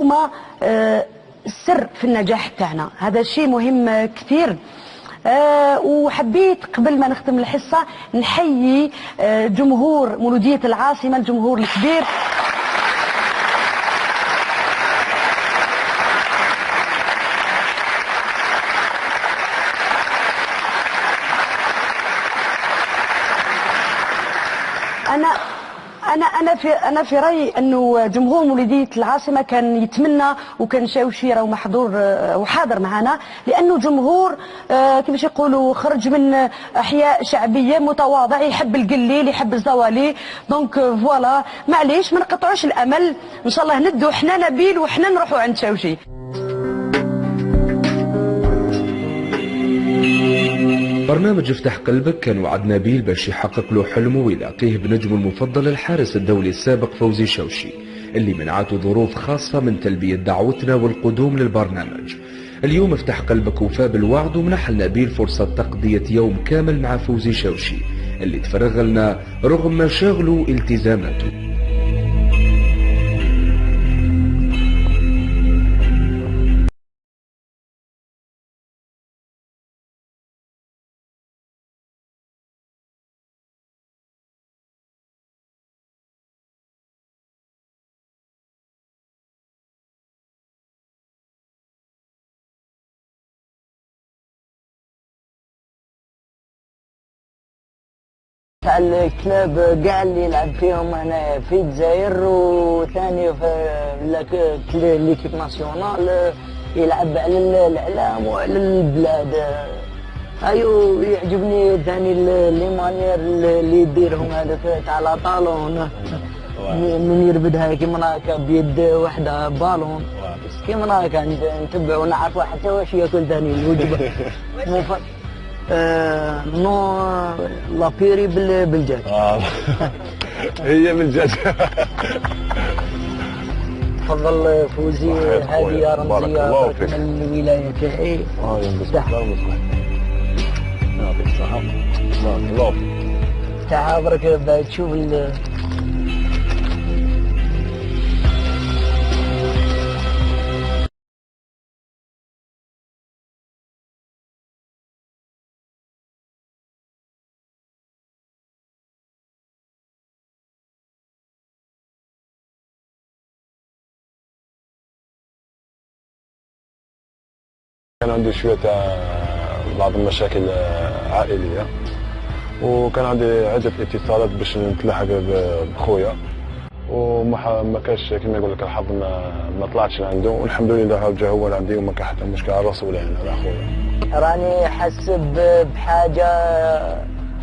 هما السر في النجاح تاعنا. هذا الشيء مهم كثير. وحبيت قبل ما نختم الحصة نحيي جمهور مولودية العاصمة، الجمهور الكبير. أنا في رأيي أنه جمهور مولودية العاصمة كان يتمنى وكان شاوشي راهو محضور وحاضر معنا، لأنه جمهور كيفاش يقولوا خرج من أحياء شعبية متواضع، يحب القليل يحب الزوالي. دونك فوالا معليش ما نقطعوش الأمل، إن شاء الله ندو حنا نبيل وحنا نروحوا عند شاوشي. برنامج افتح قلبك كان وعد نبيل باش يحقق له حلمه ويلاقيه بنجمه المفضل الحارس الدولي السابق فوزي شوشي، اللي منعته ظروف خاصة من تلبية دعوتنا والقدوم للبرنامج. اليوم افتح قلبك وفى بالوعد ومنح لنبيل فرصة تقضية يوم كامل مع فوزي شوشي اللي تفرغ لنا رغم مشاغله والتزاماته. تاع الكلاب كاع اللي يلعب فيهم هنا في الجزائر، وثاني في ليكيب ناسيونال يلعب على الاعلام وعلى البلاد. ايو يعجبني ثاني لي مانيير اللي يديرهم هذا تاع لا طالون، من يربدها كيما هكا بيد وحده بالون كيما هكا نتبع ونعرفوا حتى واش ياكل ثاني الوجبه. نو لابيري بالجاج. هي بالجاج. تفضل فوزي، هذه رمزية من الولاية تاعي. يعطيك الصحة. بارك الله فيك. تاع برك بعد تشوف كان عندي شوية بعض المشاكل عائلية، وكان عندي عدة اتصالات باش نتلاحق بخويا، وما كانش كما يقول لك الحظ ما طلعتش لعنده، والحمد لله جا هو لعندي وما كان حتى مشكل على الراس ولا على خويا. راني حس بحاجة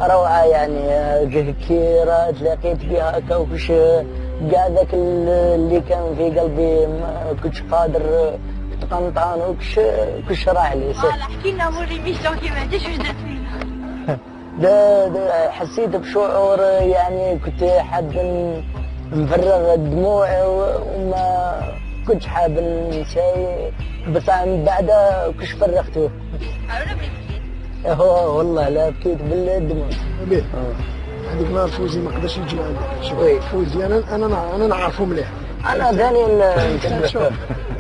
روعة يعني كي تلاقيت بها هكا وكش كاع ذاك اللي كان في قلبي ما كنتش قادر تقنطان وكش راح لي. احكي لنا مور ليميسيون كيما عنديش واش درت فينا. ده حسيت بشعور يعني كنت حاب نفرغ دموعي وما كنتش حاب نساوي، بس من بعد كش فرغته. هو والله لا بكيت بالدموع. هذيك النهار فوزي ما قدرش يجي عندك. شوف فوزي انا نعرفه مليح. انا ثاني شوف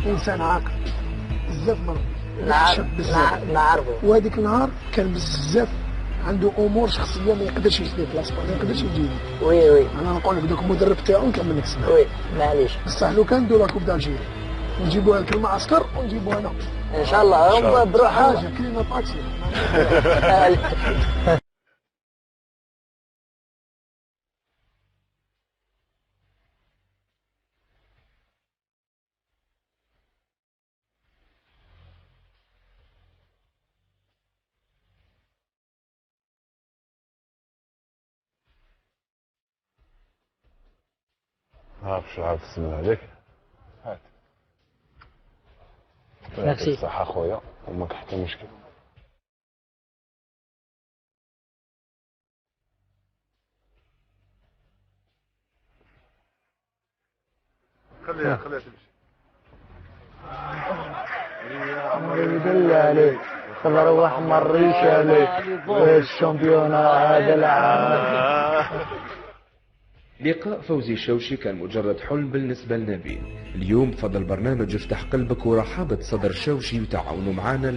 انسان عاقل بزاف نعرفه. وهذيك النهار كان بزاف عنده امور شخصيه ما يقدرش يسلك في الاسبوع، ما يقدرش يجي. وي انا نقول لك دوك المدرب تاعو نكمل لك السنه. وي معليش. بصح لو كان نديرو كوب دالجيري ونجيبوها لك المعسكر ونجيبوها هنا ان شاء الله بروح حاجه كلينا طاكسي. عارف شو عارف السنة هذيك؟ هات. ميرسي. الصحة خويا وما كان حتى مشكل. خليها تمشي. بالله عليك تروح مريش عليك الشامبيون هذا العام. لقاء فوزي الشوشي كان مجرد حلم بالنسبة لنبيل. اليوم فضل برنامج افتح قلبك ورحابة صدر شوشي وتعاونوا معنا